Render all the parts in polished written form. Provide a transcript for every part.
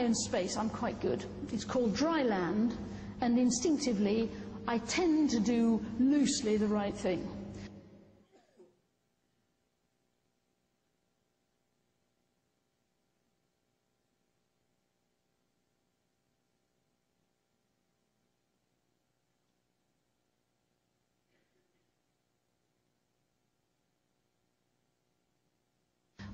own space, I'm quite good. It's called dry land, and instinctively I tend to do loosely the right thing.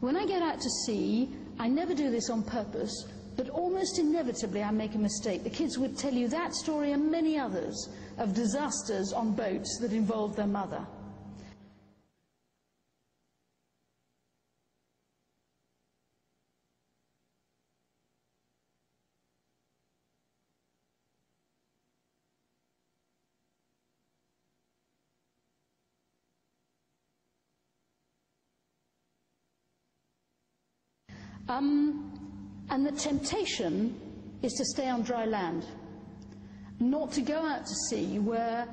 When I get out to sea, I never do this on purpose, but almost inevitably I make a mistake. The kids would tell you that story and many others of disasters on boats that involved their mother. And the temptation is to stay on dry land, not to go out to sea where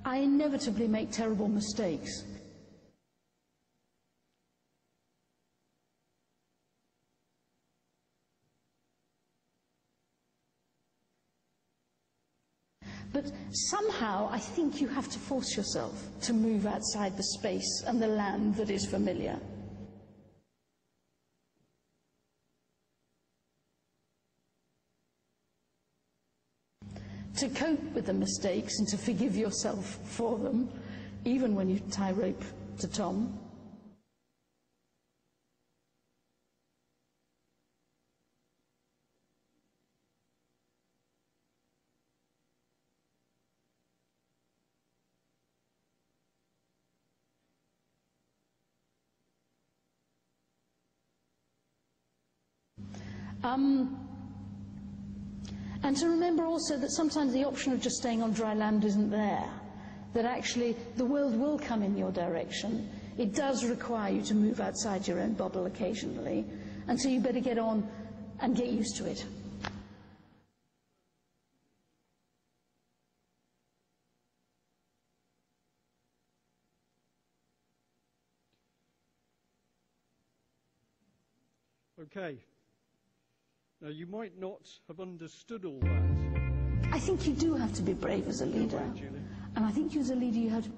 I inevitably make terrible mistakes. But somehow I think you have to force yourself to move outside the space and the land that is familiar. To cope with the mistakes and to forgive yourself for them, even when you tie rope to Tom. And to remember also that sometimes the option of just staying on dry land isn't there, that actually the world will come in your direction. It does require you to move outside your own bubble occasionally, and so you better get on and get used to it. Okay. Now, you might not have understood all that. I think you do have to be brave as a leader. And I think you as a leader, you have to...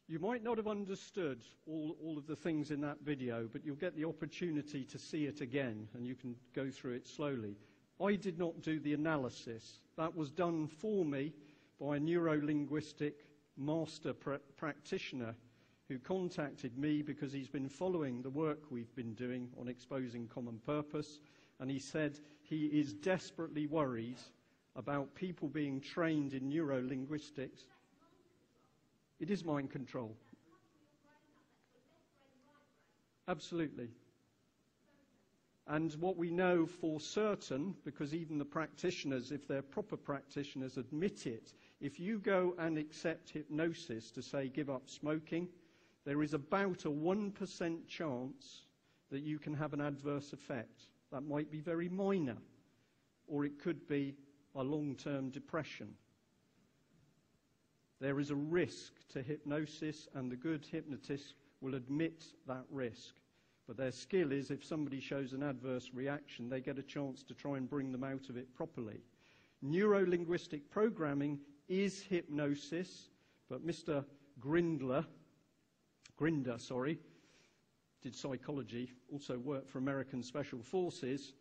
You might not have understood all of the things in that video, but you'll get the opportunity to see it again, and you can go through it slowly. I did not do the analysis. That was done for me by a neuro-linguistic master practitioner who contacted me because he's been following the work we've been doing on exposing common purpose, and he said he is desperately worried about people being trained in neuro-linguistics. It is mind control. Absolutely. And what we know for certain, because even the practitioners, if they're proper practitioners, admit it, if you go and accept hypnosis to say give up smoking, there is about a 1% chance that you can have an adverse effect. That might be very minor, or it could be a long-term depression. There is a risk to hypnosis, and the good hypnotists will admit that risk. But their skill is, if somebody shows an adverse reaction, they get a chance to try and bring them out of it properly. Neuro-linguistic programming is hypnosis, but Mr. Grinder, did psychology, also worked for American Special Forces.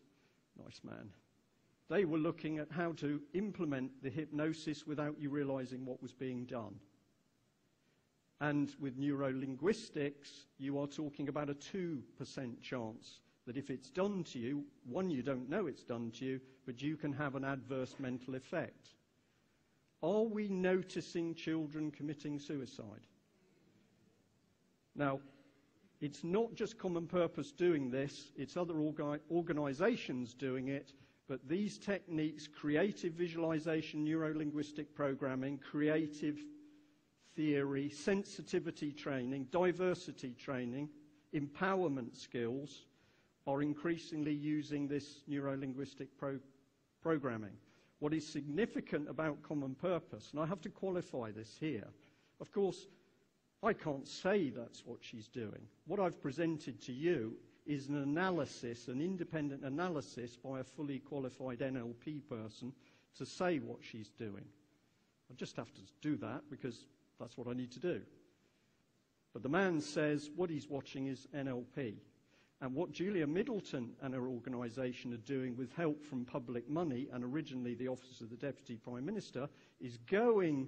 Nice man. They were looking at how to implement the hypnosis without you realizing what was being done. And with neuro-linguistics, you are talking about a 2% chance that if it's done to you, one, you don't know it's done to you, but you can have an adverse mental effect. Are we noticing children committing suicide? Now, it's not just Common Purpose doing this, it's other organizations doing it, but these techniques, creative visualization, neuro-linguistic programming, creative theory, sensitivity training, diversity training, empowerment skills, are increasingly using this neuro-linguistic programming. What is significant about Common Purpose, and I have to qualify this here, of course, I can't say that's what she's doing. What I've presented to you is an analysis, an independent analysis by a fully qualified NLP person to say what she's doing. I just have to do that because that's what I need to do. But the man says what he's watching is NLP. And what Julia Middleton and her organisation are doing with help from public money, and originally the Office of the Deputy Prime Minister, is going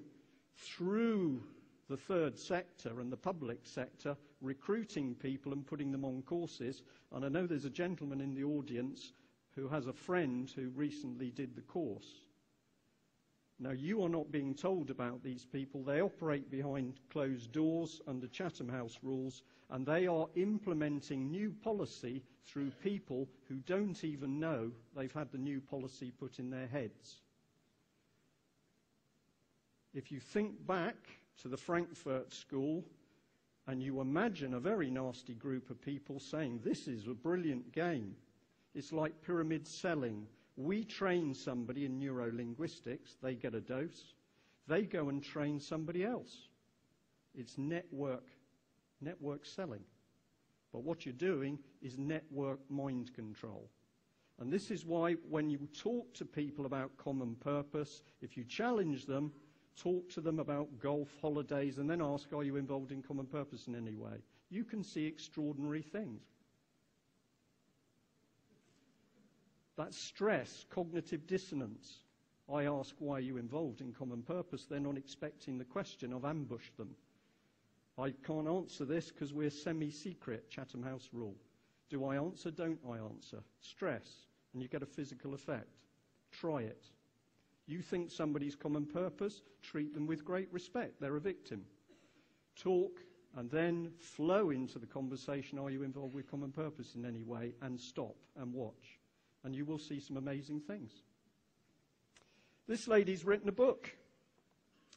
through the third sector and the public sector, recruiting people and putting them on courses. And I know there's a gentleman in the audience who has a friend who recently did the course. Now, you are not being told about these people. They operate behind closed doors under Chatham House rules, and they are implementing new policy through people who don't even know they've had the new policy put in their heads. If you think back to the Frankfurt School, and you imagine a very nasty group of people saying, this is a brilliant game. It's like pyramid selling. We train somebody in neurolinguistics, they get a dose. They go and train somebody else. It's network selling. But what you're doing is network mind control. And this is why when you talk to people about common purpose, if you challenge them, talk to them about golf, holidays, and then ask, are you involved in common purpose in any way? You can see extraordinary things. That's stress, cognitive dissonance. I ask, why are you involved in common purpose? They're not expecting the question. I've ambushed them. I can't answer this because we're semi-secret, Chatham House rule. Do I answer? Don't I answer? Stress, and you get a physical effect. Try it. You think somebody's common purpose, treat them with great respect. They're a victim. Talk and then flow into the conversation. Are you involved with common purpose in any way? And stop and watch. And you will see some amazing things. This lady's written a book.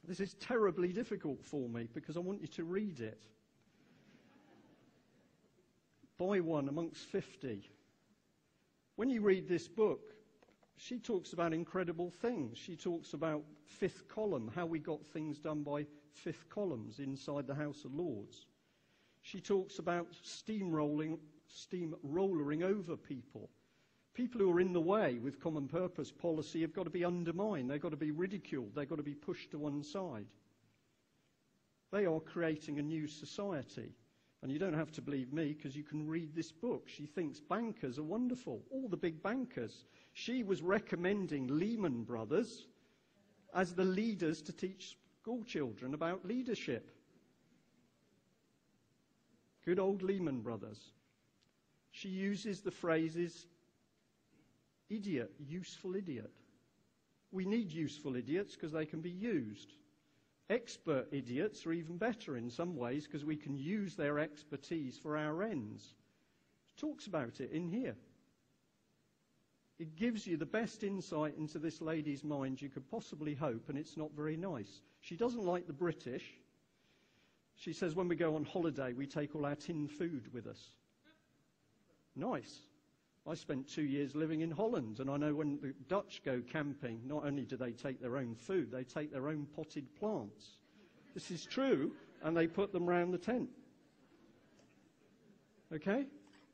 This is terribly difficult for me because I want you to read it. Buy one amongst 50. When you read this book, she talks about incredible things. She talks about fifth column, how we got things done by fifth columns inside the House of Lords. She talks about steamrolling over people. People who are in the way with common purpose policy have got to be undermined. They've got to be ridiculed. They've got to be pushed to one side. They are creating a new society. And you don't have to believe me because you can read this book. She thinks bankers are wonderful, all the big bankers. She was recommending Lehman Brothers as the leaders to teach school children about leadership. Good old Lehman Brothers. She uses the phrases idiot, useful idiot. We need useful idiots because they can be used. Expert idiots are even better in some ways because we can use their expertise for our ends. She talks about it in here. It gives you the best insight into this lady's mind you could possibly hope, and it's not very nice. She doesn't like the British. She says when we go on holiday, we take all our tin food with us. Nice. I spent 2 years living in Holland, and I know when the Dutch go camping, not only do they take their own food, they take their own potted plants. This is true, and they put them round the tent. Okay?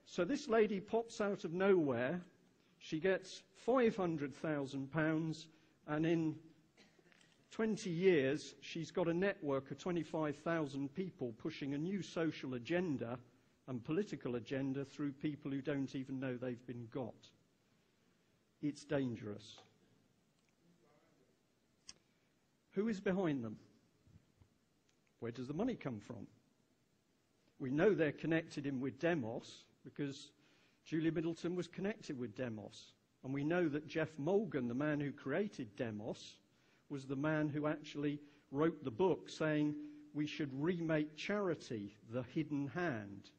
So this lady pops out of nowhere. She gets £500,000, and in 20 years, she's got a network of 25,000 people pushing a new social agenda and political agenda through people who don't even know they've been got. It's dangerous. Who is behind them? Where does the money come from? We know they're connected in with Demos because Julia Middleton was connected with Demos. And we know that Jeff Morgan, the man who created Demos, was the man who actually wrote the book saying we should remake charity, the hidden hand.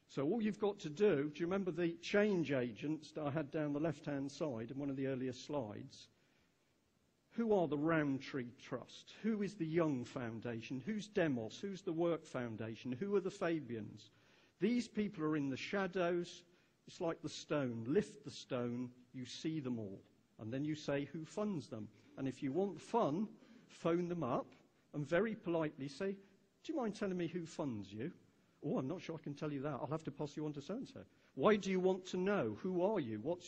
So all you've got to do you remember the change agents that I had down the left-hand side in one of the earlier slides? Who are the Roundtree Trust? Who is the Young Foundation? Who's Demos? Who's the Work Foundation? Who are the Fabians? These people are in the shadows. It's like the stone. Lift the stone, you see them all. And then you say who funds them. And if you want fun, phone them up and very politely say, do you mind telling me who funds you? Oh, I'm not sure I can tell you that. I'll have to pass you on to so-and-so. Why do you want to know? Who are you? What's